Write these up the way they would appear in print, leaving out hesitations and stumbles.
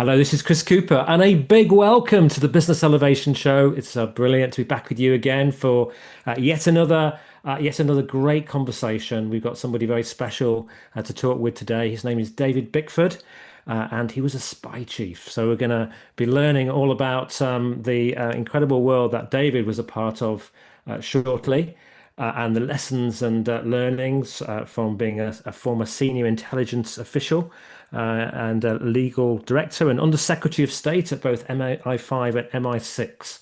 Hello, this is Chris Cooper, and a big welcome to the Business Elevation Show. It's brilliant to be back with you again for yet another great conversation. We've got somebody very special to talk with today. His name is David Bickford, and he was a spy chief. So we're going to be learning all about the incredible world that David was a part of shortly. And the lessons and learnings from being a former senior intelligence official and a legal director and Under Secretary of State at both MI5 and MI6.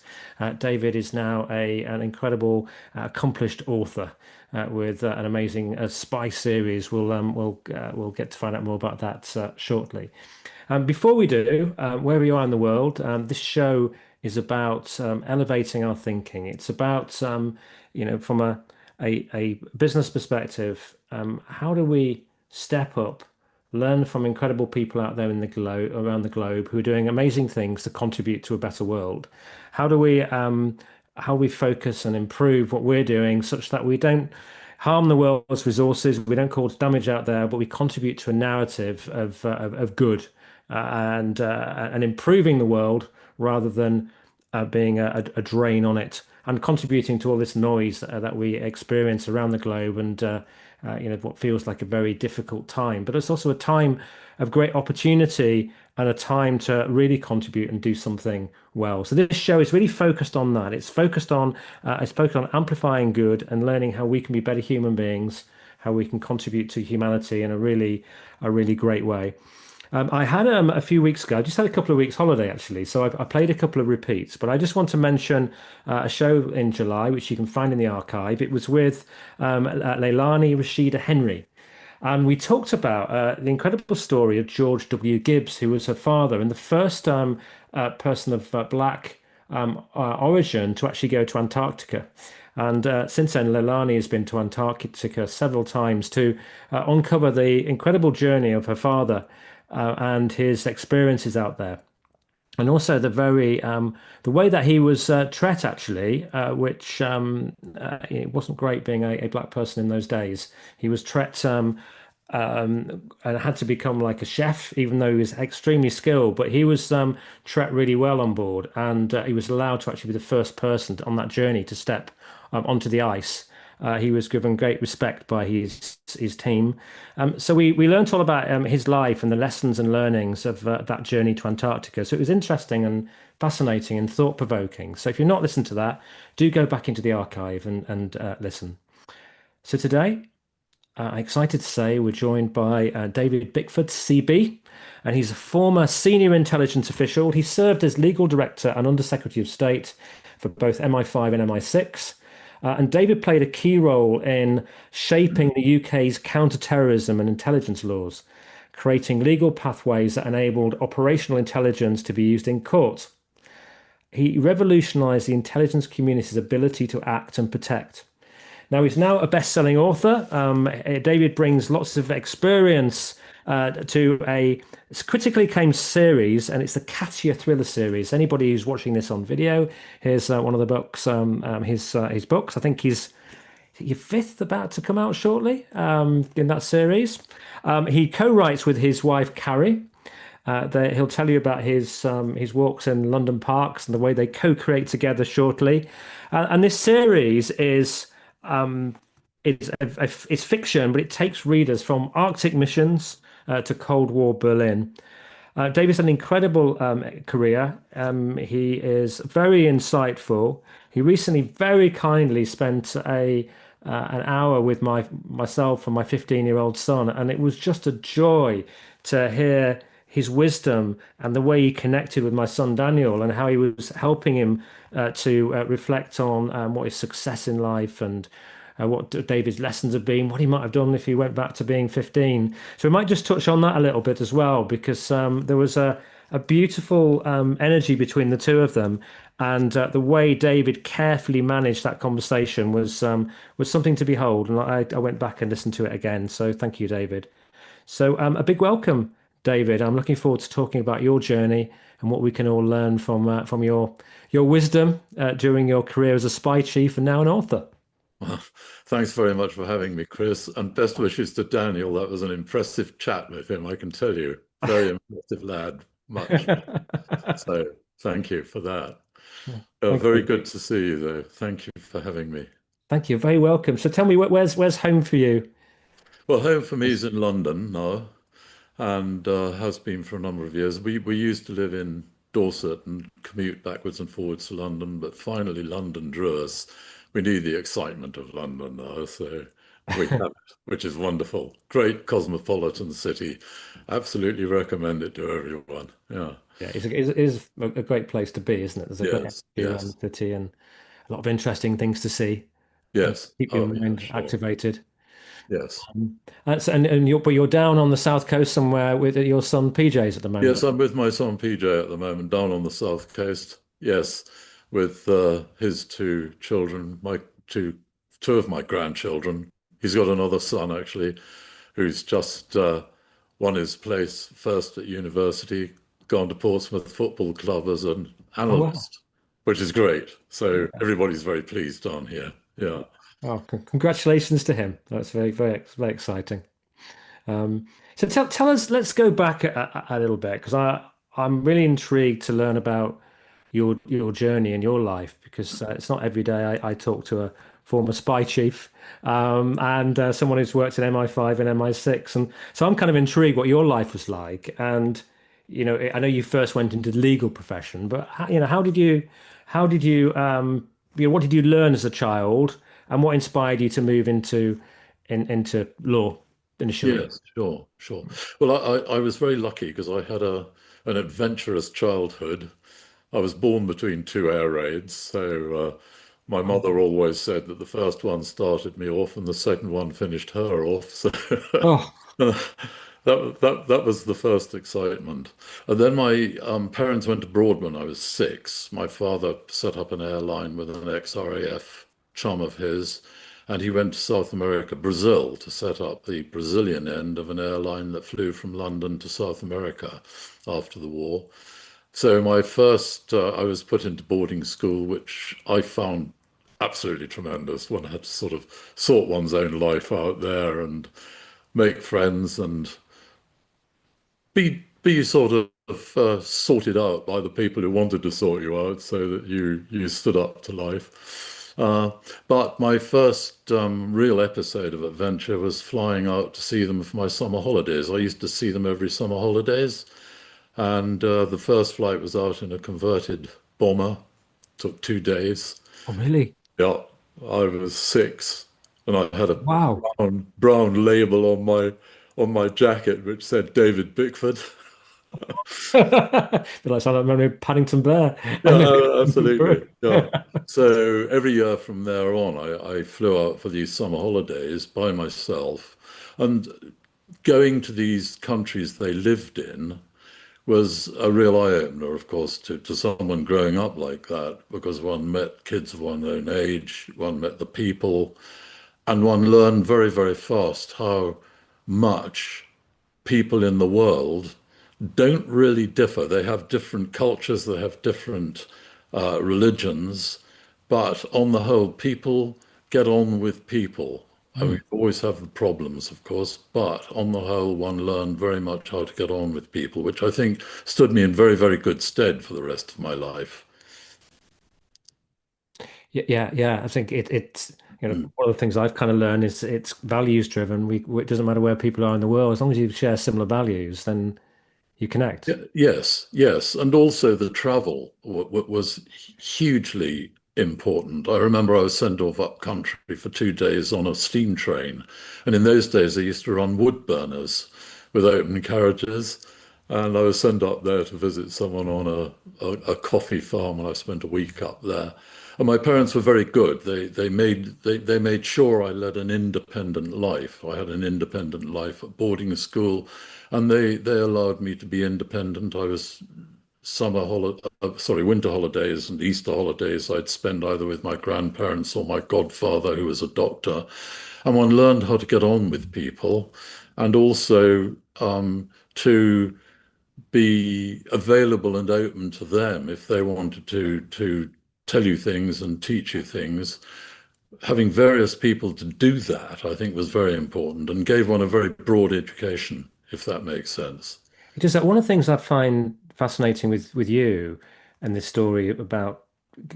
David is now an incredible, accomplished author with an amazing spy series. We'll get to find out more about that shortly. Before we do, wherever you are in the world, this show is about elevating our thinking. It's about from a business perspective, how do we step up, learn from incredible people out there in the globe, around the globe, who are doing amazing things to contribute to a better world? How do we how we focus and improve what we're doing such that we don't harm the world's resources, we don't cause damage out there, but we contribute to a narrative of good and improving the world rather than being a drain on it and contributing to all this noise that we experience around the globe and what feels like a very difficult time. But it's also a time of great opportunity and a time to really contribute and do something well. So this show is really focused on that. It's focused on amplifying good and learning how we can be better human beings, how we can contribute to humanity in a really great way. I had a few weeks ago, I just had a couple of weeks holiday actually, so I played a couple of repeats, but I just want to mention a show in July, which you can find in the archive. It was with Leilani Rashida Henry, and we talked about the incredible story of George W. Gibbs, who was her father and the first person of black origin to actually go to Antarctica. And since then, Leilani has been to Antarctica several times to uncover the incredible journey of her father and his experiences out there, and also the way that he was treated actually, which it wasn't great being a black person in those days. He was treated and had to become like a chef, even though he was extremely skilled. But he was treated really well on board, and he was allowed to actually be the first person on that journey to step onto the ice. He was given great respect by his team. So we learned all about his life and the lessons and learnings of that journey to Antarctica. So it was interesting and fascinating and thought-provoking. So if you've not listened to that, do go back into the archive and listen. So today, I'm excited to say we're joined by David Bickford CB, and he's a former senior intelligence official. He served as legal director and Under Secretary of State for both MI5 and MI6. And David played a key role in shaping the UK's counter-terrorism and intelligence laws, creating legal pathways that enabled operational intelligence to be used in court. He revolutionised the intelligence community's ability to act and protect. Now, he's now a best-selling author. David brings lots of experience to a critically acclaimed series, and it's the Katyathriller series. Anybody who's watching this on video, here's one of the books, his books. I think he's your fifth about to come out shortly in that series. He co-writes with his wife, Cary. He'll tell you about his walks in London parks and the way they co-create together shortly. And this series is it's fiction, but it takes readers from Arctic missions to Cold War Berlin. David's an incredible career. He is very insightful. He recently very kindly spent an hour with myself and my 15-year-old son, and it was just a joy to hear his wisdom and the way he connected with my son Daniel and how he was helping him to reflect on what is success in life and what David's lessons have been, what he might have done if he went back to being 15. So we might just touch on that a little bit as well, because there was a beautiful energy between the two of them. And the way David carefully managed that conversation was something to behold. And I went back and listened to it again. So thank you, David. So a big welcome, David. I'm looking forward to talking about your journey and what we can all learn from your wisdom during your career as a spy chief and now an author. Well, thanks very much for having me, Chris, and best wishes to Daniel. That was an impressive chat with him, I can tell you. Very impressive lad. much. So thank you for that. Thank Very you. good to see you, though. Thank you for having me. Thank you. Very welcome. So tell me, where's home for you? Well, home for me is in London now, and has been for a number of years. We used to live in Dorset and commute backwards and forwards to London, but finally London drew us. We need the excitement of London now, so we have it, which is wonderful. Great cosmopolitan city. Absolutely recommend it to everyone. Yeah. Yeah, it's a great place to be, isn't it? There's a great Yes. energy around Yes. the city and a lot of interesting things to see and Yes. keep your Oh, yeah, mind sure. activated. Yes. And you're down on the south coast somewhere with your son PJs at the Yes, moment. I'm with my son PJ at the moment down on the south coast. Yes, with his two children, my two of my grandchildren. He's got another son actually, who's just won his place first at university, gone to Portsmouth Football Club as an Oh wow. analyst, which is great. So Yeah. everybody's very pleased down here. Yeah. Oh, congratulations to him. That's very exciting. So tell us, let's go back a little bit because I'm really intrigued to learn about your journey and your life because it's not every day I talk to a former spy chief and someone who's worked in MI5 and MI6, and so I'm kind of intrigued what your life was like. And I know you first went into the legal profession, but how did you what did you learn as a child, and what inspired you to move into law initially? Yes, sure, sure. Well, I was very lucky because I had an adventurous childhood. I was born between two air raids, so my mother always said that the first one started me off and the second one finished her off. So Oh, that was the first excitement. And then my parents went abroad when I was 6. My father set up an airline with an ex-RAF chum of his, and he went to South America, Brazil, to set up the Brazilian end of an airline that flew from London to South America after the war. So I was put into boarding school, which I found absolutely tremendous. One had to sort of sort one's own life out there and make friends and be sort of sorted out by the people who wanted to sort you out, so that you stood up to life. But my first real episode of adventure was flying out to see them for my summer holidays. I used to see them every summer holidays. And the first flight was out in a converted bomber. Took 2 days. oh, really? Yeah, I was 6, and I had a Wow. brown label on my jacket which said David Bickford. But like sound like Paddington Bear. Yeah, I know. absolutely. Yeah. So every year from there on, I flew out for these summer holidays by myself, and going to these countries they lived in was a real eye-opener, of course, to someone growing up like that, because one met kids of one's own age, one met the people, and one learned very, very fast how much people in the world don't really differ. They have different cultures, they have different religions, but on the whole, people get on with people. I mean, Mm. we always have the problems, of course, but on the whole, one learned very much how to get on with people, which I think stood me in very, very good stead for the rest of my life. Yeah. I think it's Mm. one of the things I've kind of learned is it's values driven. It doesn't matter where people are in the world, as long as you share similar values, then you connect. Yes, yes. And also the travel was hugely important. I remember I was sent off up country for 2 days on a steam train. And in those days, they used to run wood burners with open carriages. And I was sent up there to visit someone on a coffee farm, and I spent a week up there. And my parents were very good. They made sure I led an independent life. I had an independent life at boarding school, and they allowed me to be independent. I was winter holidays and Easter holidays I'd spend either with my grandparents or my godfather, who was a doctor. And one learned how to get on with people, and also to be available and open to them if they wanted to tell you things and teach you things. Having various people to do that, I think, was very important and gave one a very broad education, if that makes sense. It is that one of the things I find fascinating with you and this story about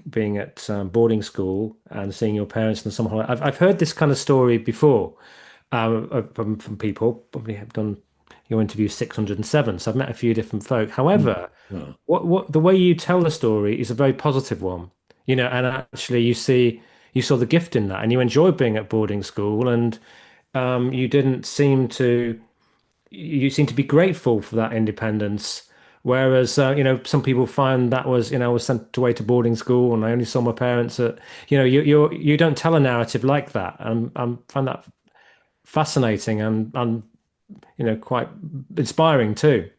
being at boarding school and seeing your parents in the summer holiday. I've heard this kind of story before from people. Probably have done your interview 607, so I've met a few different folk. Mm. However, Yeah. what the way you tell the story is a very positive one, and actually you saw the gift in that, and you enjoyed being at boarding school, and you didn't seem to you seem to be grateful for that independence. Whereas, some people find that was, I was sent away to boarding school and I only saw my parents at, you don't tell a narrative like that. And I find that fascinating and quite inspiring too.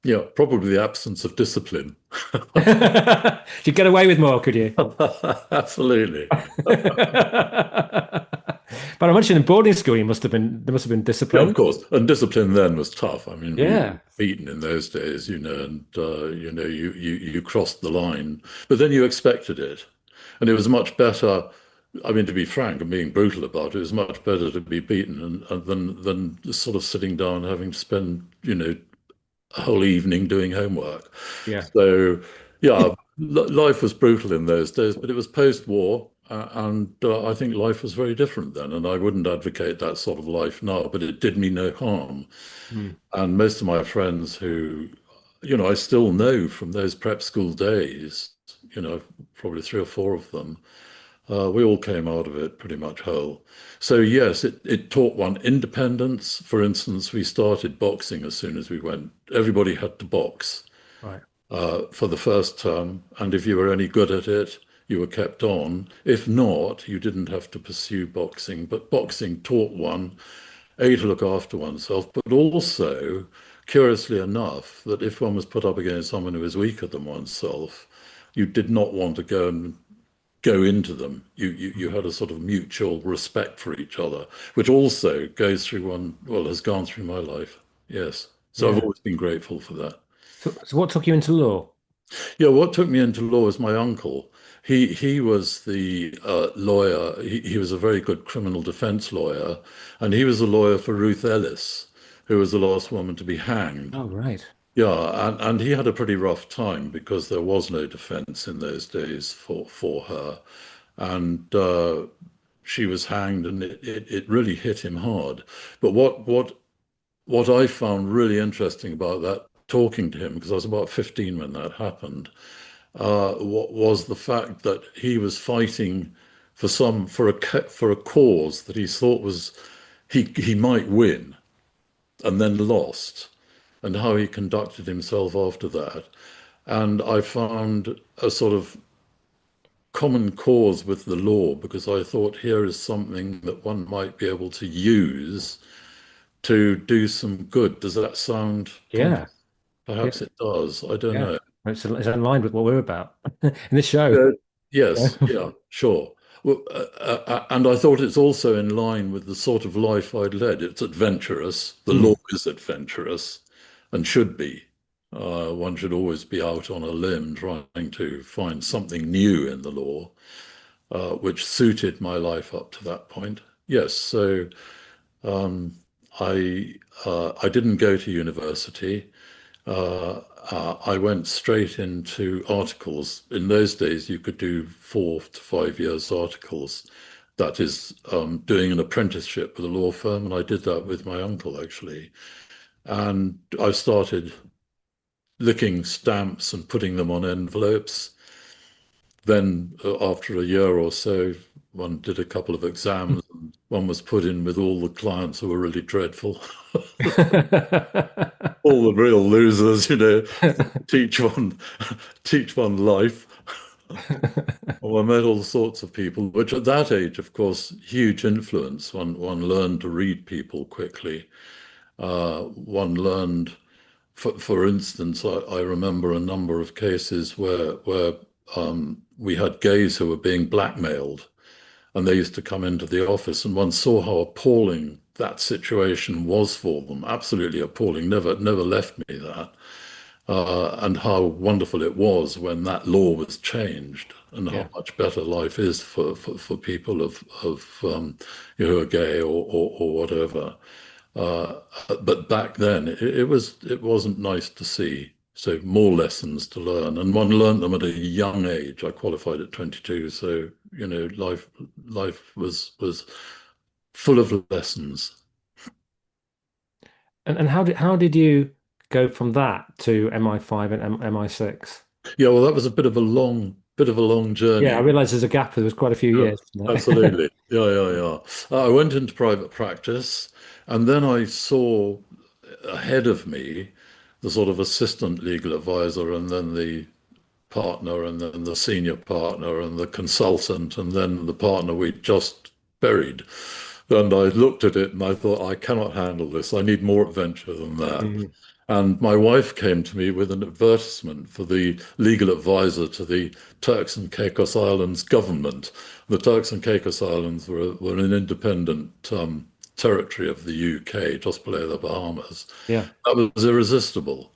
Yeah, probably the absence of discipline. You get away with more, could you? Absolutely. But I mentioned in boarding school, there must have been Yeah, of discipline. course. And discipline then was tough. I mean, we were Yeah, beaten in those days, and you crossed the line, but then you expected it, and it was much better. I mean, to be frank and being brutal about it, it was much better to be beaten than sort of sitting down having to spend, a whole evening doing homework. yeah, So, yeah, life was brutal in those days, but it was post-war, and I think life was very different then. And I wouldn't advocate that sort of life now, but it did me no harm. mm, And most of my friends who, I still know from those prep school days, probably three or four of them, we all came out of it pretty much whole. So yes, it taught one independence. For instance, we started boxing as soon as we went. Everybody had to box right, for the first term, and if you were any good at it, you were kept on. If not, you didn't have to pursue boxing. But boxing taught one, A, to look after oneself, but also, curiously enough, that if one was put up against someone who was weaker than oneself, you did not want to go into them. You had a sort of mutual respect for each other, which also goes through has gone through my life. Yes. So I've yeah. always been grateful for that. So what took you into law? Yeah, what took me into law was my uncle. He was the lawyer. He was a very good criminal defense lawyer, and he was a lawyer for Ruth Ellis, who was the last woman to be hanged. Oh, right. Yeah, and he had a pretty rough time because there was no defense in those days for her, and she was hanged, and it really hit him hard. But what I found really interesting about that, talking to him, because I was about 15 when that happened, what was the fact that he was fighting for a cause that he thought was he might win and then lost, and how he conducted himself after that. And I found a sort of common cause with the law because I thought here is something that one might be able to use to do some good. Does that sound Yeah, yeah, Perhaps it does. I don't yeah. know. It's in line with what we're about in this show. Uh, Yeah. yes, yeah, sure. Well, and I thought it's also in line with the sort of life I'd led. It's adventurous. The law Mm, is adventurous and should be. One should always be out on a limb trying to find something new in the law, which suited my life up to that point. Yes, so um, I didn't go to university. I went straight into articles. In those days, you could do 4 to 5 years articles. That is doing an apprenticeship with a law firm, and I did that with my uncle actually. And I started licking stamps and putting them on envelopes. Then, after a year or so, one did a couple of exams, and one was put in with all the clients who were really dreadful. All the real losers, teach one, teach one life. Well, I met all sorts of people, which at that age, of course, huge influence. One learned to read people quickly. One learned, for instance, I remember a number of cases where we had gays who were being blackmailed, and they used to come into the office, and one saw how appalling that situation was for them. Absolutely appalling. Never left me that. And how wonderful it was when that law was changed, and how Yeah, much better life is for people of who are gay or whatever. But back then, it wasn't nice to see. So more lessons to learn, and one learned them at a young age. I qualified at 22, so life was full of lessons. And how did you go from that to MI5 and MI6? Yeah, well, that was a bit of a long Yeah, I journey. realize there's a gap. There was quite a few Uh, years, wasn't there? Absolutely. Yeah, yeah, yeah. I went into private practice, and then I saw ahead of me the sort of assistant legal advisor, and then the partner, and then the senior partner, and the consultant, and then the partner we just buried. And I looked at it and I thought, I cannot handle this. I need more adventure than that. Mm, And my wife came to me with an advertisement for the legal advisor to the Turks and Caicos Islands government. The Turks and Caicos Islands were an independent territory of the UK, just below the Bahamas. yeah. That was irresistible.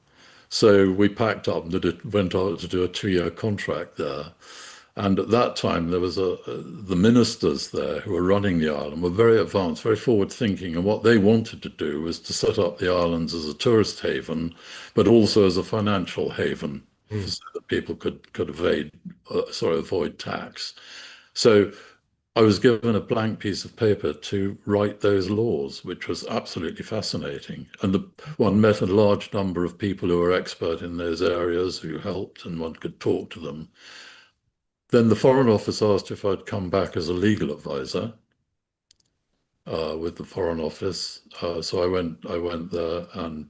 So we packed up and went out to do a 2-year contract there. And at that time, there was the ministers there who were running the island were very advanced, very forward thinking. And what they wanted to do was to set up the islands as a tourist haven, but also as a financial haven Mm. so that people could avoid tax. So I was given a blank piece of paper to write those laws, which was absolutely fascinating. And one met a large number of people who were expert in those areas who helped, and one could talk to them. Then the Foreign Office asked if I'd come back as a legal advisor with the Foreign Office. So I went there and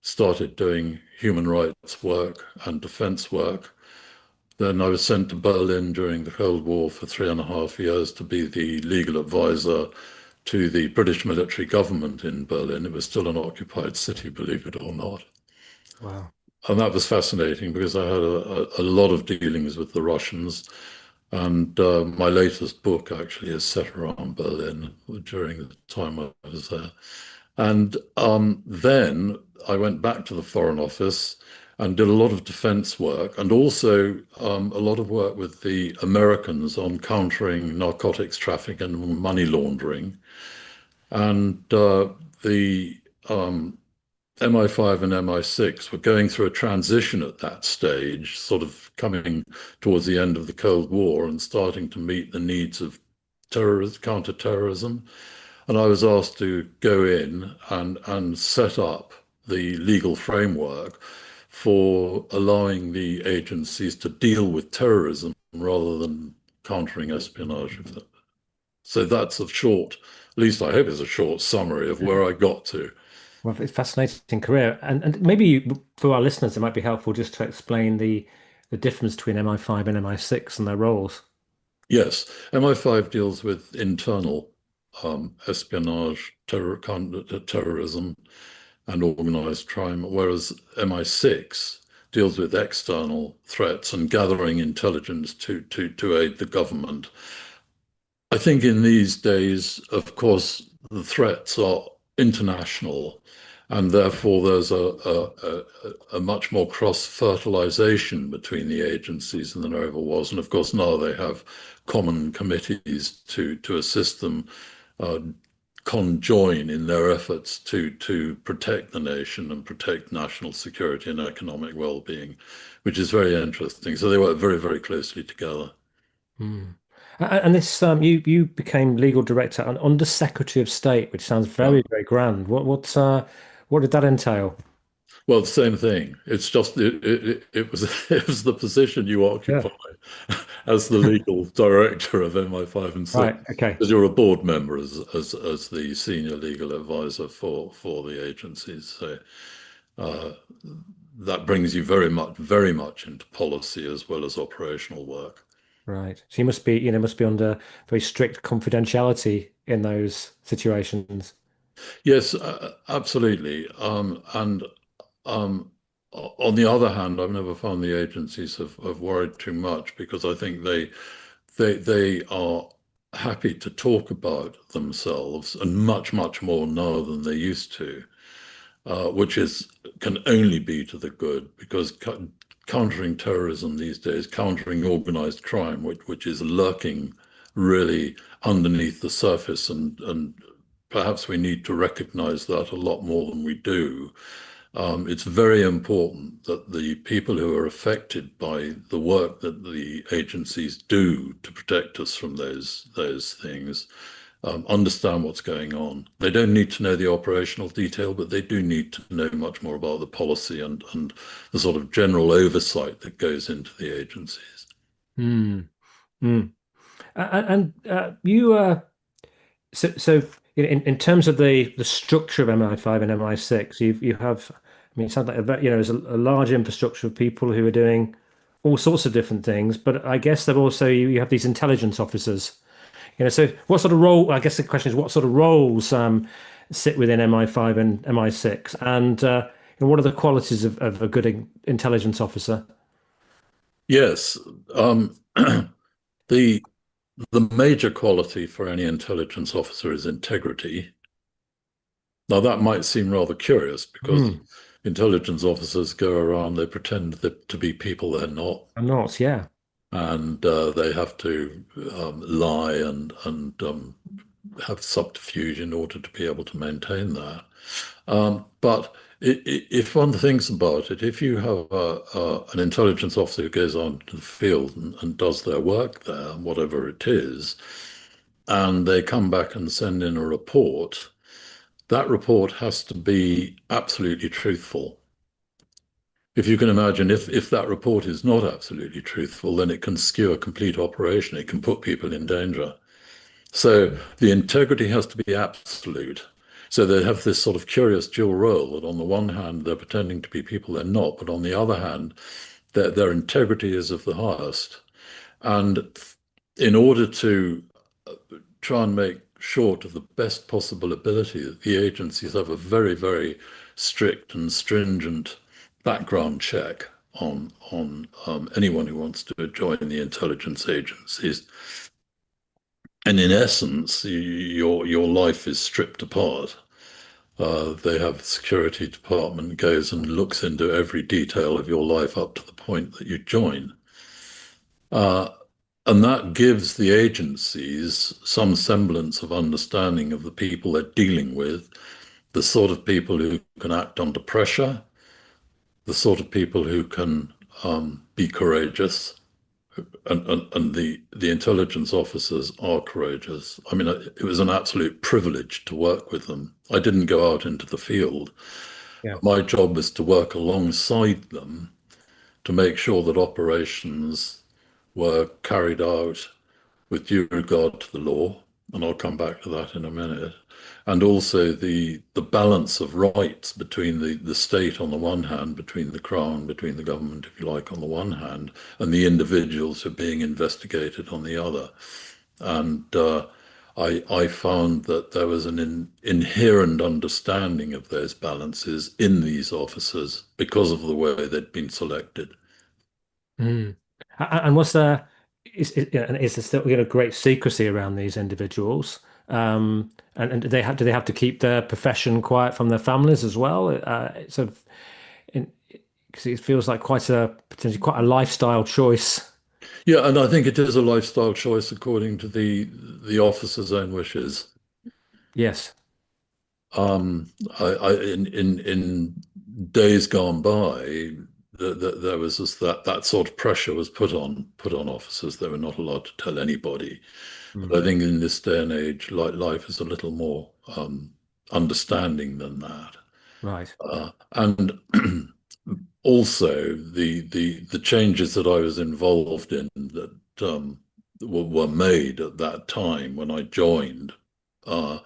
started doing human rights work and defense work. Then I was sent to Berlin during the Cold War for 3.5 years to be the legal advisor to the British military government in Berlin. It was still an occupied city, believe it or not. Wow. And that was fascinating because I had a lot of dealings with the Russians. And my latest book actually is set around Berlin during the time I was there. And then I went back to the Foreign Office and did a lot of defense work and also a lot of work with the Americans on countering narcotics trafficking and money laundering. And the MI5 and MI6 were going through a transition at that stage, sort of coming towards the end of the Cold War and starting to meet the needs of counter-terrorism. And I was asked to go in and set up the legal framework for allowing the agencies to deal with terrorism rather than countering espionage. So that's a short, at least I hope it's a short summary of where I got to. Well, it's a fascinating career. And maybe for our listeners, it might be helpful just to explain the difference between MI5 and MI6 and their roles. Yes, MI5 deals with internal espionage, terrorism, and organized crime, whereas MI6 deals with external threats and gathering intelligence to aid the government. I think in these days, of course, the threats are international, and therefore there's a much more cross-fertilization between the agencies than there ever was. And of course, now they have common committees to assist them conjoin in their efforts to protect the nation and protect national security and economic well-being, which is very interesting. So they work very, very closely together. Hmm. And this you became legal director and under Secretary of State, which sounds Yeah. very, very grand. What did that entail? Well, the same thing. It's just it was it was the position you Yeah. occupy as the legal director of MI5 and 6, Right. Okay. because you're a board member as the senior legal advisor for the agencies. So uh, that brings you very much into policy as well as operational work. Right. So you must be under very strict confidentiality in those situations. Yes, absolutely. And on the other hand, I've never found the agencies have worried too much because I think they are happy to talk about themselves and much more now than they used to, which is can only be to the good because countering terrorism these days, countering organized crime, which is lurking really underneath the surface, and perhaps we need to recognize that a lot more than we do. It's very important that the people who are affected by the work that the agencies do to protect us from those things understand what's going on. They don't need to know the operational detail, but they do need to know much more about the policy and the sort of general oversight that goes into the agencies. Mm, mm. And you so in terms of the structure of MI5 and MI6, you have, I mean, it sounds like there's a large infrastructure of people who are doing all sorts of different things, but I guess they've also you have these intelligence officers. So what sort of role? I guess the question is what sort of roles sit within MI5 and MI6, and what are the qualities of a good intelligence officer? Yes, the the major quality for any intelligence officer is integrity. Now, that might seem rather curious because Hmm. intelligence officers go around, they pretend that to be people they're not, I'm not, yeah. and they have to lie and have subterfuge in order to be able to maintain that. But if one thinks about it, if you have an intelligence officer who goes on to the field and does their work there, whatever it is, and they come back and send in a report, that report has to be absolutely truthful. If you can imagine, if that report is not absolutely truthful, then it can skew a complete operation. It can put people in danger. So the integrity has to be absolute. So they have this sort of curious dual role that on the one hand, they're pretending to be people they're not, but on the other hand, their integrity is of the highest. And in order to try and make sure to the best possible ability that the agencies have a very, very strict and stringent background check on anyone who wants to join the intelligence agencies. And in essence, your life is stripped apart. They have the security department goes and looks into every detail of your life up to the point that you join. Uh, and that gives the agencies some semblance of understanding of the people they're dealing with, the sort of people who can act under pressure, the sort of people who can be courageous, and the intelligence officers are courageous. I mean, it was an absolute privilege to work with them. I didn't go out into the field. Yeah. My job was to work alongside them to make sure that operations were carried out with due regard to the law, and I'll come back to that in a minute, and also the balance of rights between the state on the one hand, between the crown, between the government, if you like, on the one hand, and the individuals who are being investigated on the other. And I found that there was an inherent understanding of those balances in these officers because of the way they'd been selected. Mm. And was there is there still great secrecy around these individuals? And do they have to keep their profession quiet from their families as well? Sort of because it feels like quite a potentially quite a lifestyle choice. Yeah, and I think it is a lifestyle choice according to the officer's own wishes. Yes. In days gone by, there was that sort of pressure was put on officers. They were not allowed to tell anybody. But Mm. I think in this day and age, life is a little more understanding than that. Right. And also the changes that I was involved in that were made at that time when I joined uh,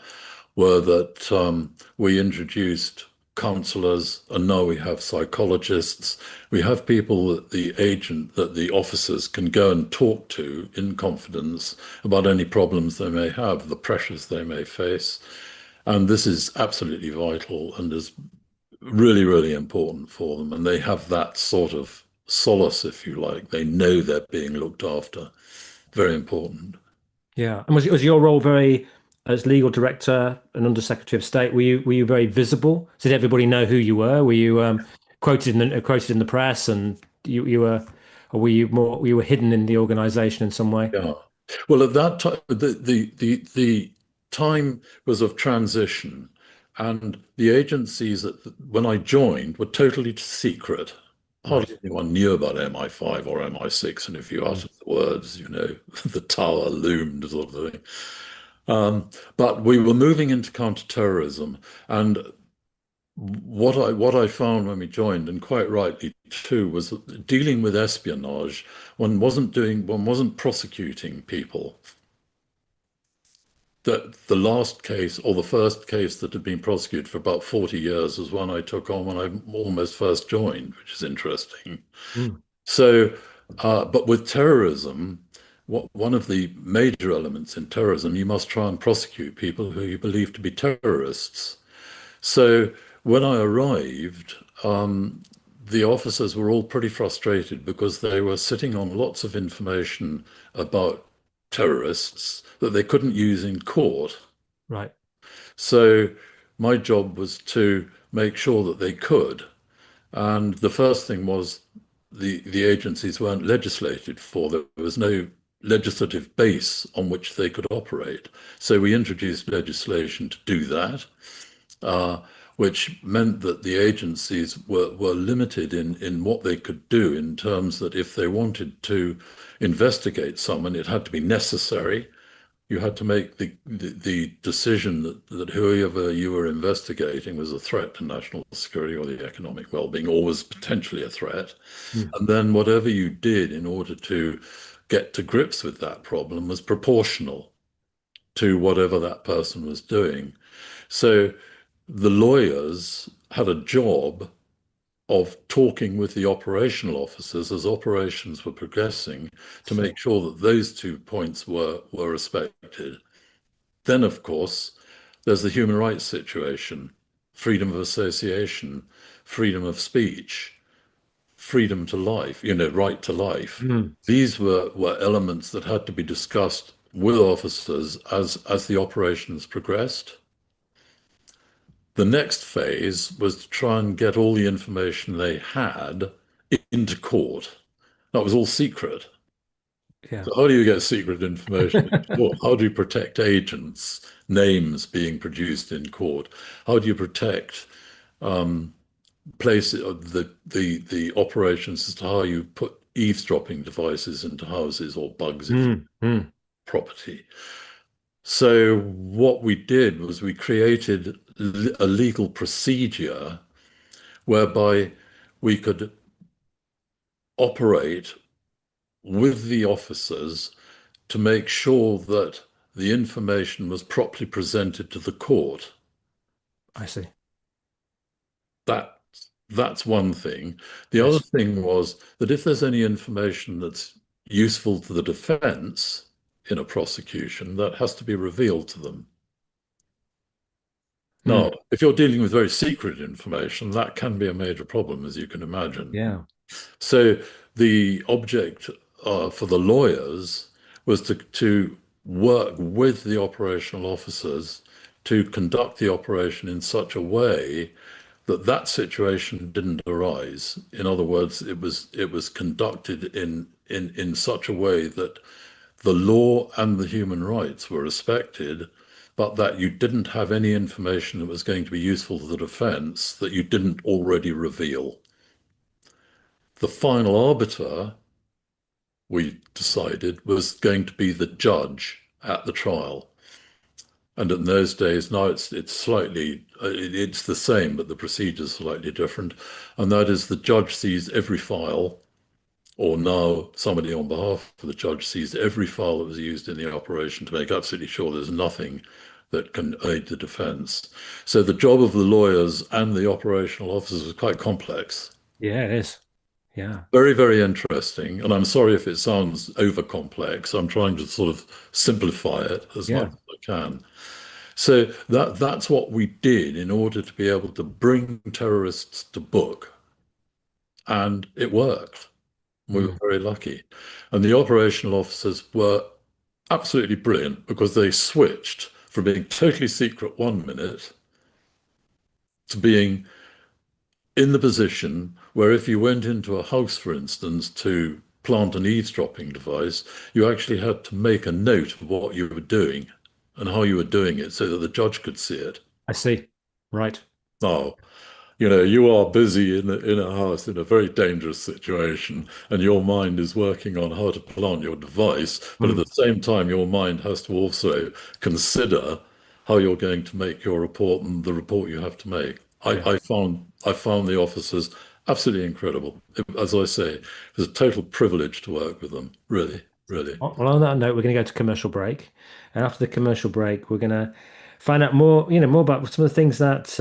were that we introduced counselors, and now we have psychologists. We have people that the officers can go and talk to in confidence about any problems they may have, the pressures they may face. And this is absolutely vital and is really, really important for them. And they have that sort of solace, if you like. They know they're being looked after. Very important. Yeah. And was your role very, as legal director and under Secretary of State, were you very visible? Did everybody know who you were? Were you quoted in the press, and you were, or were you were hidden in the organization in some way? Yeah. Well, at that time, the time was of transition. And the agencies that when I joined were totally secret. Right. Hardly anyone knew about MI5 or MI6, and if you Mm. uttered the words, the tower loomed sort of thing. But we were moving into counter-terrorism, and what I found when we joined, and quite rightly too, was that dealing with espionage, one wasn't prosecuting people. The last case, or the first case that had been prosecuted for about 40 years, was one I took on when I almost first joined, which is interesting. Mm. So, but with terrorism, one of the major elements in terrorism, you must try and prosecute people who you believe to be terrorists. So when I arrived, the officers were all pretty frustrated because they were sitting on lots of information about terrorists that they couldn't use in court. Right. So my job was to make sure that they could. And the first thing was the agencies weren't legislated for. There was no legislative base on which they could operate. So we introduced legislation to do that, uh, which meant that the agencies were limited in what they could do in terms that if they wanted to investigate someone, it had to be necessary. You had to make the decision that whoever you were investigating was a threat to national security or the economic well-being, or was potentially a threat. Mm. And then whatever you did in order to get to grips with that problem was proportional to whatever that person was doing. So the lawyers had a job of talking with the operational officers as operations were progressing to See. make sure that those 2 points were respected. Then, of course, there's the human rights situation, freedom of association, freedom of speech, freedom to life, right to life. Mm. These were elements that had to be discussed with officers as the operations progressed. The next phase was to try and get all the information they had into court. That was all secret. Yeah. So how do you get secret information into court? How do you protect agents' names being produced in court? How do you protect place the operations as to how you put eavesdropping devices into houses or bugs if Mm. Mm. property? So what we did was we created a legal procedure whereby we could operate with the officers to make sure that the information was properly presented to the court. I see. That that's one thing. The other Yes. thing was that if there's any information that's useful to the defense in a prosecution, that has to be revealed to them. Mm. Now, if you're dealing with very secret information, that can be a major problem, as you can imagine. Yeah. So the object for the lawyers was to work with the operational officers to conduct the operation in such a way that that situation didn't arise. In other words, it was conducted in such a way that the law and the human rights were respected, but that you didn't have any information that was going to be useful to the defense that you didn't already reveal. The final arbiter, we decided, was going to be the judge at the trial. And in those days, now it's slightly, it's the same, but the procedure is slightly different. And that is the judge sees every file, or now somebody on behalf of the judge sees every file that was used in the operation to make absolutely sure there's nothing that can aid the defense. So the job of the lawyers and the operational officers was quite complex. Yeah, it is. Yeah. Very, very interesting. And I'm sorry if it sounds over complex. I'm trying to sort of simplify it as much Yeah. as I can. So that's what we did in order to be able to bring terrorists to book. And it worked. We were Mm. very lucky. And the operational officers were absolutely brilliant because they switched from being totally secret 1 minute to being in the position where if you went into a house, for instance, to plant an eavesdropping device, you actually had to make a note of what you were doing and how you were doing it so that the judge could see it. I see. Right. Now, you are busy in a house in a very dangerous situation, and your mind is working on how to plant your device, but at Mm. the same time, your mind has to also consider how you're going to make your report and the report you have to make. Yeah. I found the officers absolutely incredible. As I say, it was a total privilege to work with them. Really, really. Well, on that note, we're going to go to commercial break, and after the commercial break, we're going to find out more, more about some of the things that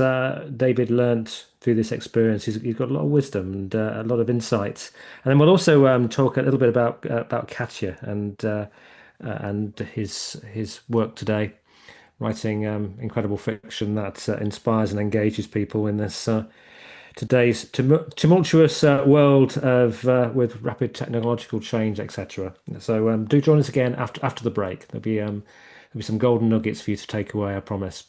David learnt through this experience. He's got a lot of wisdom and a lot of insights, and then we'll also talk a little bit about Katya and his work today, writing incredible fiction that inspires and engages people in this today's tumultuous world of with rapid technological change, etc. So do join us again after the break. There'll be some golden nuggets for you to take away, I promise.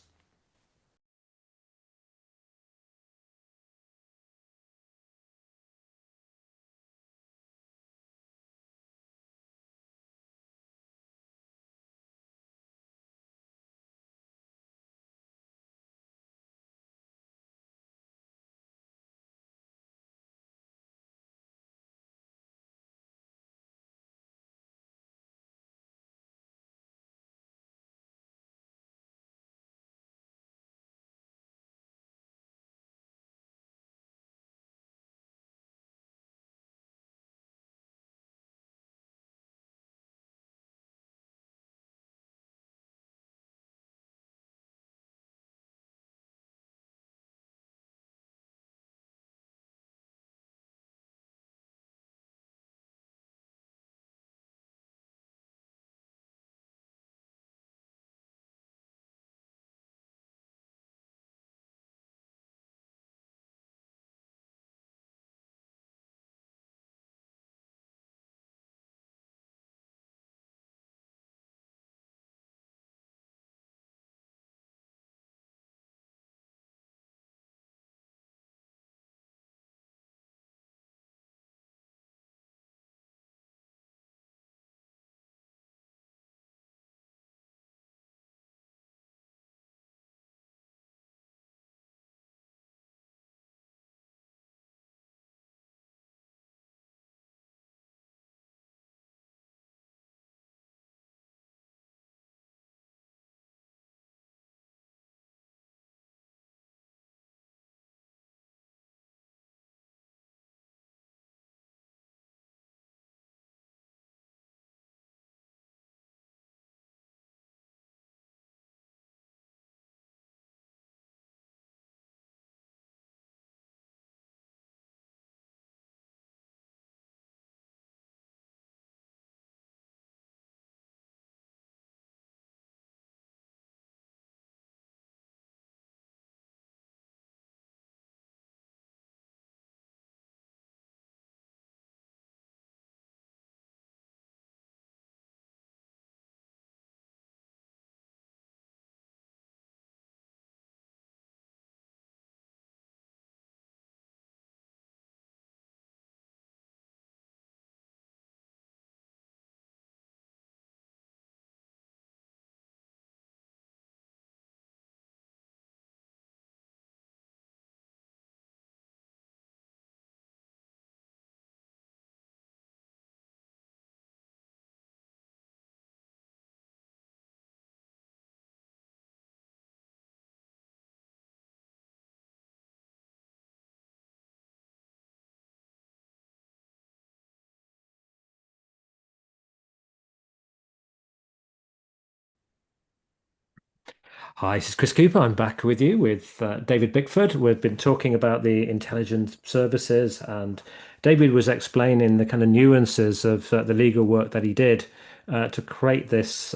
Hi, this is Chris Cooper. I'm back with you with David Bickford. We've been talking about the intelligence services, and David was explaining the kind of nuances of the legal work that he did to create this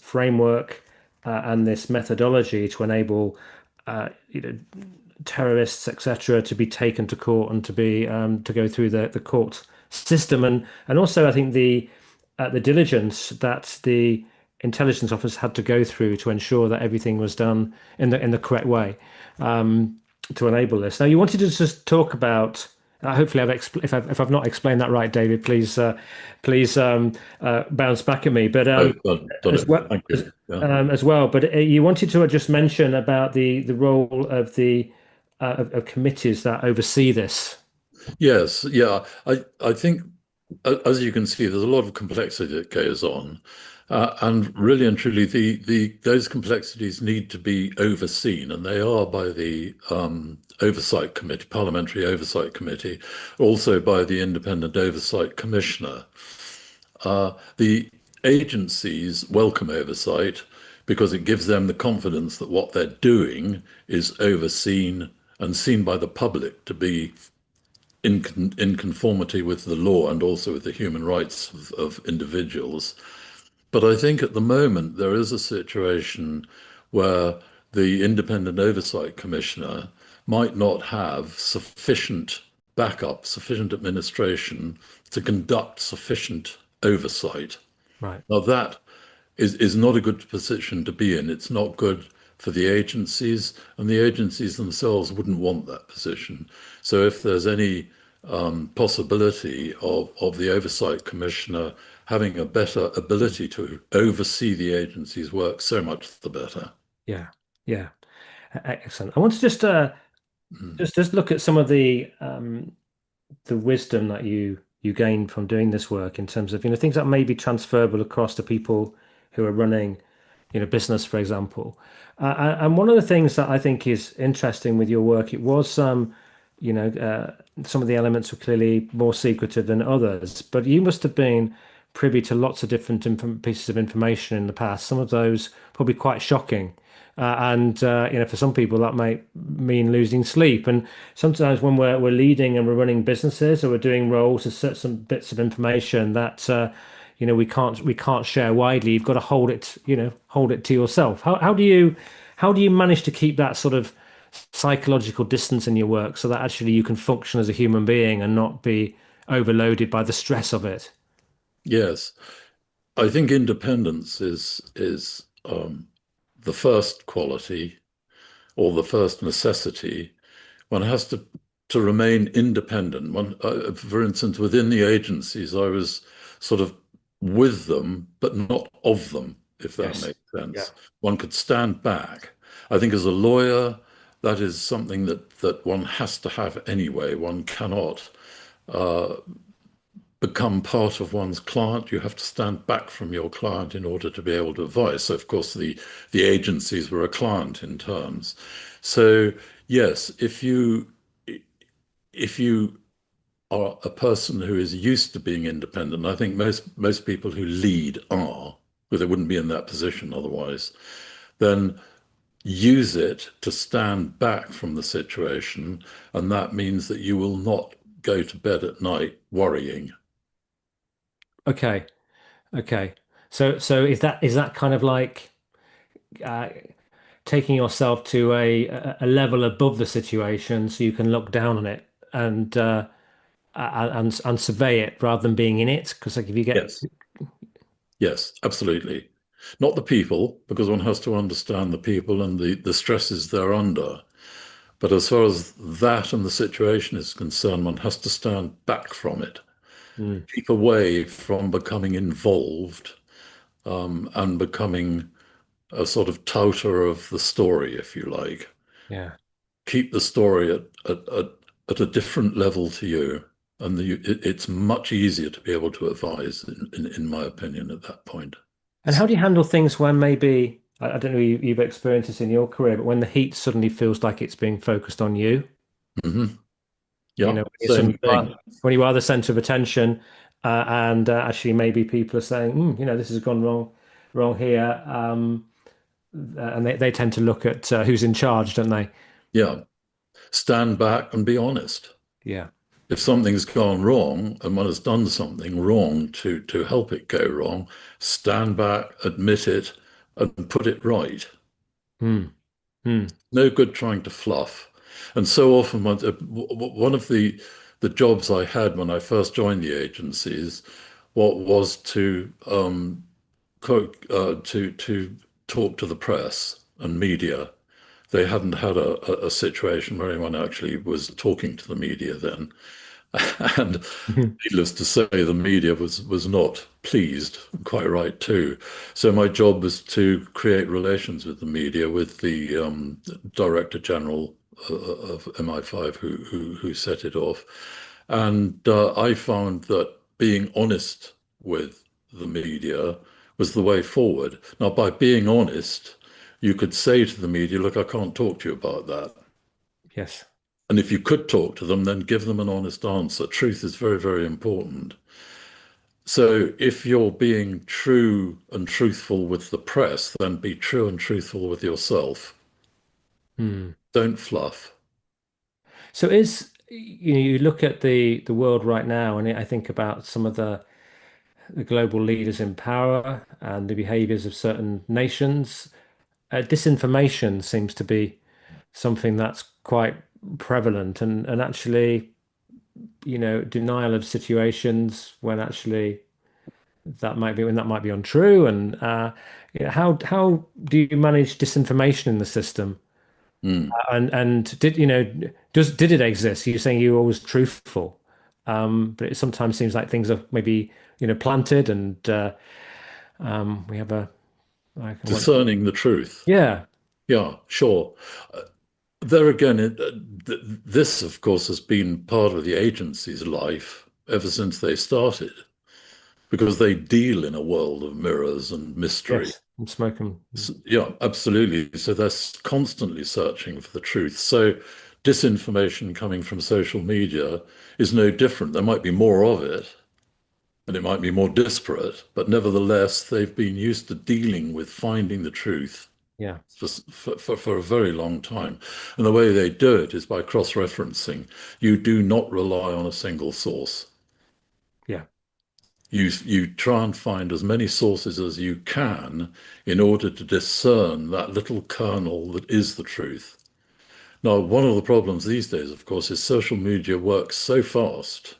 framework and this methodology to enable terrorists, etc., to be taken to court and to go through the court system, and also I think the diligence that the intelligence office had to go through to ensure that everything was done in the correct way to enable this. Now, you wanted to just talk about Hopefully, if I've not explained that right, David, please bounce back at me. But I've done as it. well Thank you. Yeah. as well. But you wanted to just mention about the role of the of committees that oversee this. Yes, yeah. I think, as you can see, there's a lot of complexity that goes on, and really and truly, the those complexities need to be overseen, and they are by the oversight committee, parliamentary oversight committee, also by the independent oversight commissioner. The agencies welcome oversight because it gives them the confidence that what they're doing is overseen and seen by the public to be in conformity with the law and also with the human rights of individuals. But I think at the moment there is a situation where the Independent Oversight Commissioner might not have sufficient backup, sufficient administration to conduct sufficient oversight. Right. Now, that is not a good position to be in. It's not good for the agencies, and the agencies themselves wouldn't want that position. So if there's any possibility of the Oversight Commissioner having a better ability to oversee the agency's work, so much the better. Yeah. Yeah. Excellent. I want to Mm. just look at some of the wisdom that you gained from doing this work in terms of things that may be transferable across to people who are running business, for example. And one of the things that I think is interesting with your work, it was some of the elements were clearly more secretive than others, but you must have been privy to lots of different pieces of information in the past. Some of those probably quite shocking. And for some people that might mean losing sleep. And sometimes when we're leading and we're running businesses or we're doing roles, there's certain bits of information that we can't share widely. You've got to hold it to yourself. How do you manage to keep that sort of psychological distance in your work so that actually you can function as a human being and not be overloaded by the stress of it? Yes, I think independence is the first quality or the first necessity. One has to remain independent. For instance, within the agencies, I was sort of with them, but not of them, if that Yes. makes Yeah. sense. One could stand back. I think as a lawyer, that is something that one has to have anyway. One cannot uh, become part of one's client. You have to stand back from your client in order to be able to advise. So, of course, the agencies were a client in terms. So, yes, if you are a person who is used to being independent, I think most people who lead are, because they wouldn't be in that position otherwise, then use it to stand back from the situation, and that means that you will not go to bed at night worrying. Okay. Okay. So is that kind of like uh, taking yourself to a level above the situation so you can look down on it and survey it rather than being in it? Because like if you get Yes. Yes, absolutely. Not the people, because one has to understand the people and the stresses they're under. But as far as that and the situation is concerned, one has to stand back from it, Mm, keep away from becoming involved, and becoming a sort of touter of the story, if you like. yeah. Keep the story at a different level to you. And it's much easier to be able to advise, in my opinion, at that point. And how do you handle things when maybe I don't know you've experienced this in your career, but when the heat suddenly feels like it's being focused on you, Hmm. when Yeah, you same suddenly thing. when you are the center of attention, and actually maybe people are saying, this has gone wrong here, and they tend to look at who's in charge, don't they? Yeah, stand back and be honest. Yeah. If something's gone wrong and one has done something wrong to help it go wrong, stand back, admit it, and put it right. Hmm. Hmm. No good trying to fluff. And so often, one of the jobs I had when I first joined the agencies, what was to talk to the press and media. They hadn't had a situation where anyone actually was talking to the media then. And needless to say, the media was not pleased, quite right too. So my job was to create relations with the media, with the Director General of MI5 who set it off. And I found that being honest with the media was the way forward. Now, by being honest, you could say to the media, look, I can't talk to you about that. Yes. And if you could talk to them, then give them an honest answer. Truth is very, very important. So if you're being true and truthful with the press, then be true and truthful with yourself. Hmm. Don't fluff. So you look at the world right now, and I think about some of the global leaders in power and the behaviors of certain nations. Disinformation seems to be something that's quite prevalent, and actually, denial of situations when actually that might be untrue. And how do you manage disinformation in the system? Mm. And did it exist? You're saying you were always truthful, but it sometimes seems like things are maybe planted, and we have a like what? Discerning the truth. Yeah. Yeah, sure. There again, this, of course, has been part of the agency's life ever since they started, because they deal in a world of mirrors and mystery. Yes. I'm smoking. Yeah, absolutely. So they're constantly searching for the truth. So disinformation coming from social media is no different. There might be more of it and it might be more disparate, but nevertheless, they've been used to dealing with finding the truth Yeah. for a very long time. And the way they do it is by cross-referencing. You do not rely on a single source. Yeah. You try and find as many sources as you can in order to discern that little kernel that is the truth. Now, one of the problems these days, of course, is social media works so fast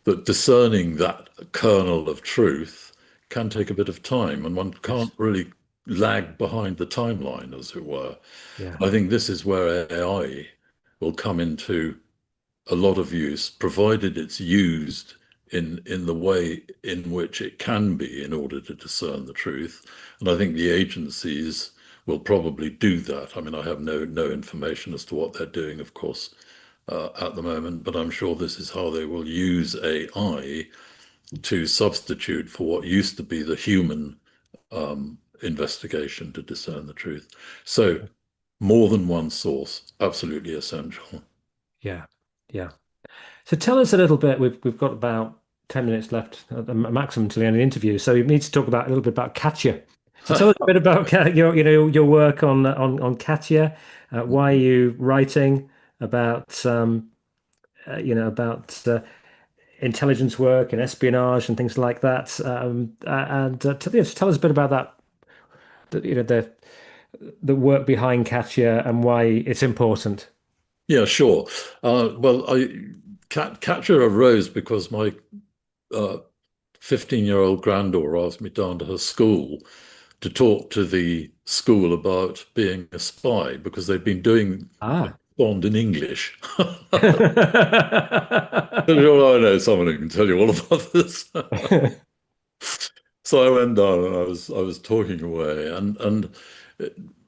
that discerning that kernel of truth can take a bit of time, and one can't Yes. really lag behind the timeline, as it were. Yeah. I think this is where AI will come into a lot of use, provided it's used in the way in which it can be in order to discern the truth. And I think the agencies will probably do that. I mean, I have no information as to what they're doing, of course, at the moment, but I'm sure this is how they will use AI to substitute for what used to be the human investigation to discern the truth. So more than one source, absolutely essential. Yeah. Yeah. So tell us a little bit. We've got about 10 minutes left at the maximum to the end of the interview. So we need to talk about a little bit about Katya. So tell us a bit about your work on Katya. Why are you writing about about intelligence work and espionage and things like that? And tell us a bit about that. The work behind Katya and why it's important. Yeah, sure. Well, Catcher arose because my 15-year-old granddaughter asked me down to her school to talk to the school about being a spy because they'd been doing Ah. Bond in English. Sure, I know someone who can tell you all about this. So I went down and I was talking away, and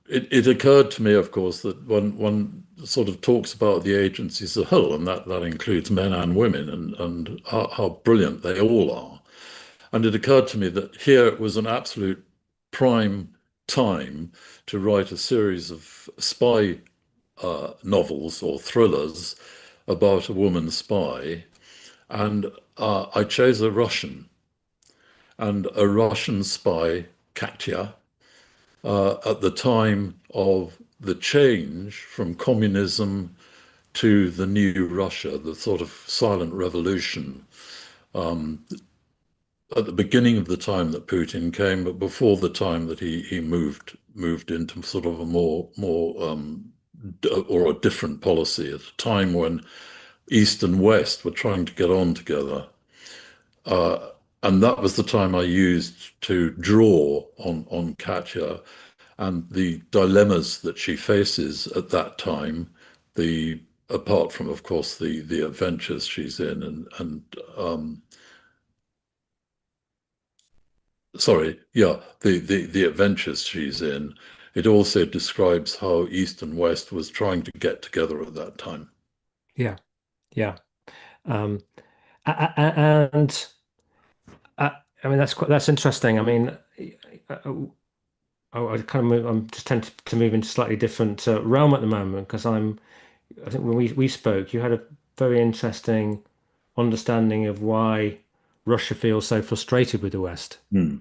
it occurred to me, of course, that one sort of talks about the agency as a whole, and that includes men and women, and how brilliant they all are. And it occurred to me that here it was an absolute prime time to write a series of spy novels or thrillers about a woman spy, and I chose a Russian and a Russian spy, Katya, at the time of the change from communism to the new Russia, the sort of silent revolution, at the beginning of the time that Putin came, but before the time that he moved into sort of a or a different policy at a time when East and West were trying to get on together. And that was the time I used to draw on Katya and the dilemmas that she faces at that time, the apart from, of course, the adventures she's in, and sorry, yeah, the adventures she's in. It also describes how East and West was trying to get together at that time. Yeah, yeah. Um, and I mean that's interesting. I mean, I kind of I'm just tend to move into slightly different realm at the moment because I think when we spoke, you had a very interesting understanding of why Russia feels so frustrated with the West Hmm.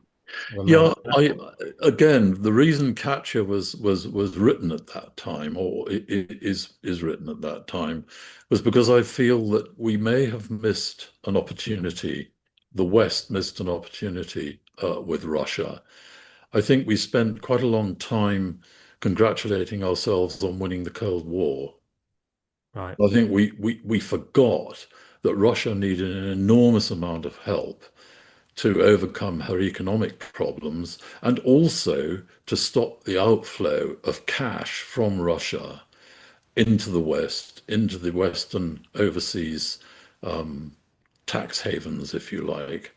at the Yeah, moment. I again, the reason Katya was written at that time, or is written at that time, was because I feel that we may have missed an opportunity. The West missed an opportunity with Russia. I think we spent quite a long time congratulating ourselves on winning the Cold War. Right. I think we forgot that Russia needed an enormous amount of help to overcome her economic problems and also to stop the outflow of cash from Russia into the West, into the Western overseas um, tax havens, if you like.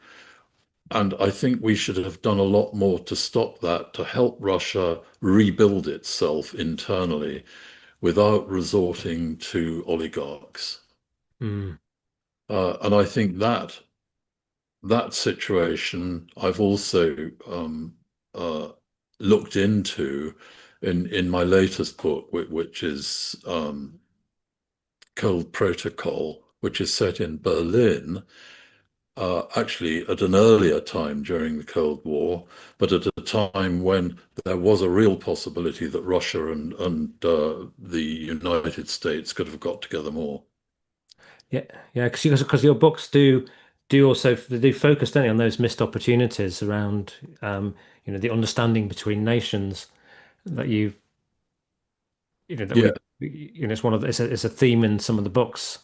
And I think we should have done a lot more to stop that, to help Russia rebuild itself internally without resorting to oligarchs. Mm. And I think that situation I've also looked into in my latest book, which is Cold Protocol, which is set in Berlin, actually at an earlier time during the Cold War, but at a time when there was a real possibility that Russia and the United States could have got together more. Yeah, yeah, because your books do also they do focus, don't they, on those missed opportunities around the understanding between nations that that Yeah, it's one of it's a theme in some of the books.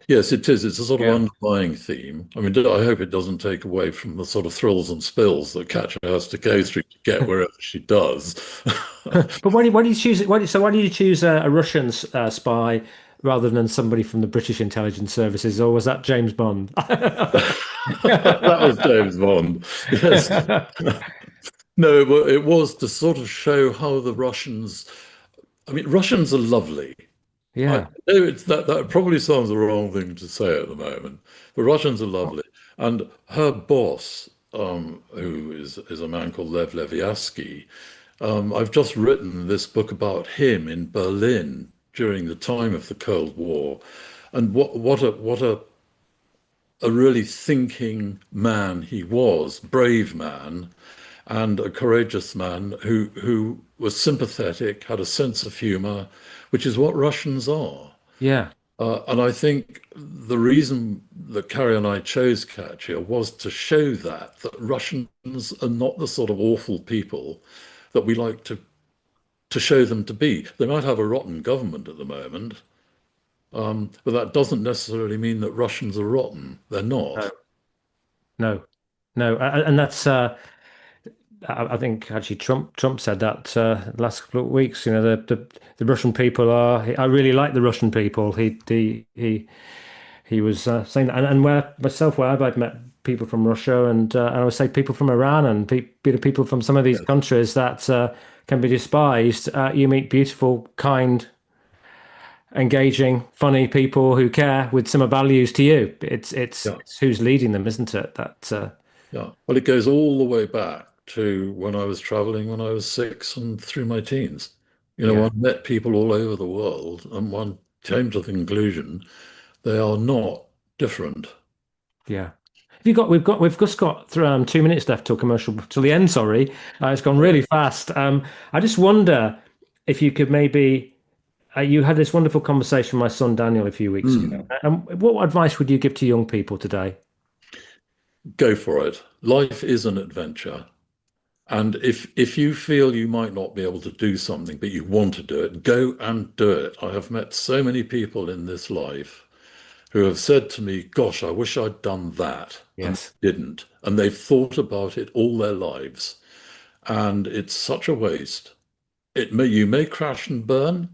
yes, it is. It's a sort of Yeah. underlying theme. I mean, I hope it doesn't take away from the sort of thrills and spills that Katja has to go through to get wherever she does. But why do you choose it? Why do you choose a Russian spy rather than somebody from the British intelligence services, or was that James Bond? That was James Bond. Yes. No, it was to sort of show how the Russians, I mean, Russians are lovely. I Yeah, know that probably sounds the wrong thing to say at the moment, but Russians are lovely. And her boss, who is a man called Lev Leviatsky, I've just written this book about him in Berlin during the time of the Cold War, and what a really thinking man he was, brave man, and a courageous man who was sympathetic, had a sense of humor, which is what Russians are. yeah, And I think the reason that Cary and I chose Katya was to show that Russians are not the sort of awful people that we like to show them to be. They might have a rotten government at the moment, but that doesn't necessarily mean that Russians are rotten. They're no, not. no, no, and that's I think actually Trump said that last couple of weeks. The Russian people are. I really like the Russian people. He was saying that, and where I've met people from Russia, and I would say people from Iran and people from some of these Yes. countries that can be despised. You meet beautiful, kind, engaging, funny people who care with similar values to you. Yeah. It's who's leading them, isn't it? That Yeah. Well, it goes all the way back to when I was traveling when I was 6 and through my teens. yeah, One met people all over the world and one came to the conclusion they are not different. yeah. Have you got? We've just got through 2 minutes left till commercial till the end. Sorry, it's gone really fast. I just wonder if you could maybe. You had this wonderful conversation with my son Daniel a few weeks ago. Hmm. What advice would you give to young people today? Go for it. Life is an adventure. And if you feel you might not be able to do something, but you want to do it, go and do it. I have met so many people in this life who have said to me, gosh, I wish I'd done that, and Yes. they didn't. And they've thought about it all their lives. And it's such a waste. You may crash and burn,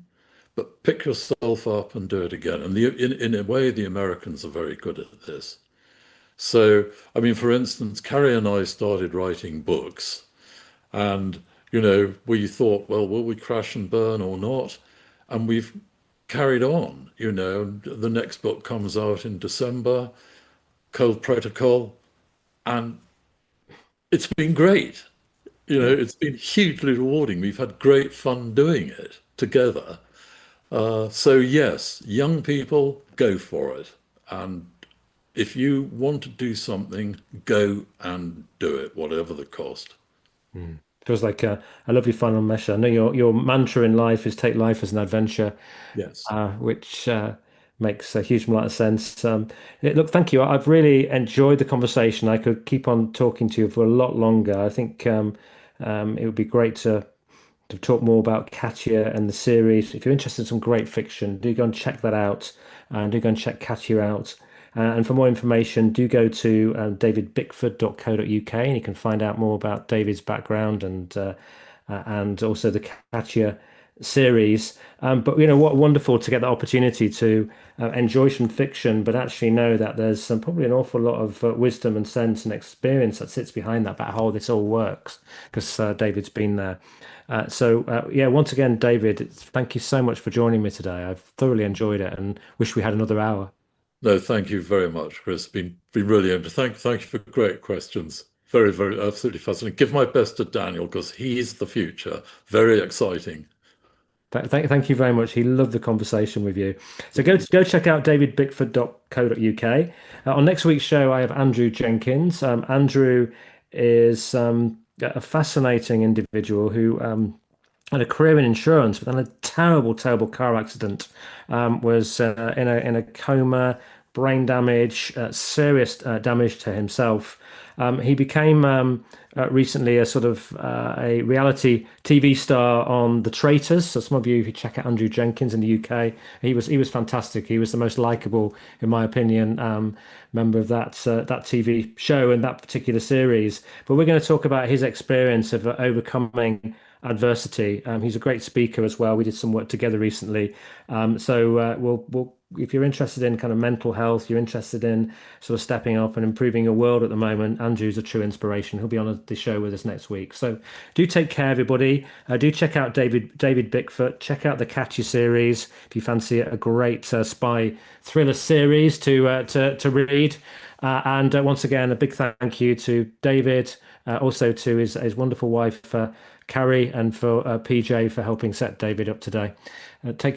but pick yourself up and do it again. And in a way, the Americans are very good at this. So, I mean, for instance, Cary and I started writing books, and we thought, well, will we crash and burn or not? And we've carried on. The next book comes out in December, Cold Protocol, and it's been great. It's been hugely rewarding. We've had great fun doing it together. So yes, young people, go for it. And if you want to do something, go and do it, whatever the cost. Mm. Feels like a lovely final measure. I know your mantra in life is take life as an adventure, Yes. which makes a huge amount of sense. Look, thank you. I've really enjoyed the conversation. I could keep on talking to you for a lot longer. I think it would be great to talk more about Katya and the series. If you're interested in some great fiction, do go and check that out, and do go and check Katya out. And for more information, do go to davidbickford.co.uk, and you can find out more about David's background and also the Katya series. But what wonderful to get the opportunity to enjoy some fiction, but actually know that there's probably an awful lot of wisdom and sense and experience that sits behind that about how this all works, because David's been there. Yeah, once again, David, thank you so much for joining me today. I've thoroughly enjoyed it and wish we had another hour. No, thank you very much, Chris. Been really interesting. Thank you for great questions. Very, very, absolutely fascinating. Give my best to Daniel because he's the future. Very exciting. Thank you very much. He loved the conversation with you. So go check out davidbickford.co.uk. On next week's show, I have Andrew Jenkins. Andrew is a fascinating individual who had a career in insurance, but then a terrible, terrible car accident. Was in a coma, brain damage, serious damage to himself. He became recently a sort of a reality TV star on The Traitors. So some of you who check out Andrew Jenkins in the UK, he was fantastic. He was the most likable, in my opinion, member of that TV show and that particular series. But we're going to talk about his experience of overcoming adversity. He's a great speaker as well. We did some work together recently. We'll if you're interested in kind of mental health, you're interested in sort of stepping up and improving your world at the moment, Andrew's a true inspiration. He'll be on the show with us next week. So do take care, everybody. Do check out David Bickford. Check out the Catchy series if you fancy a great spy thriller series to read. And once again, a big thank you to David, also to his wonderful wife, Cary, and for PJ for helping set David up today. Take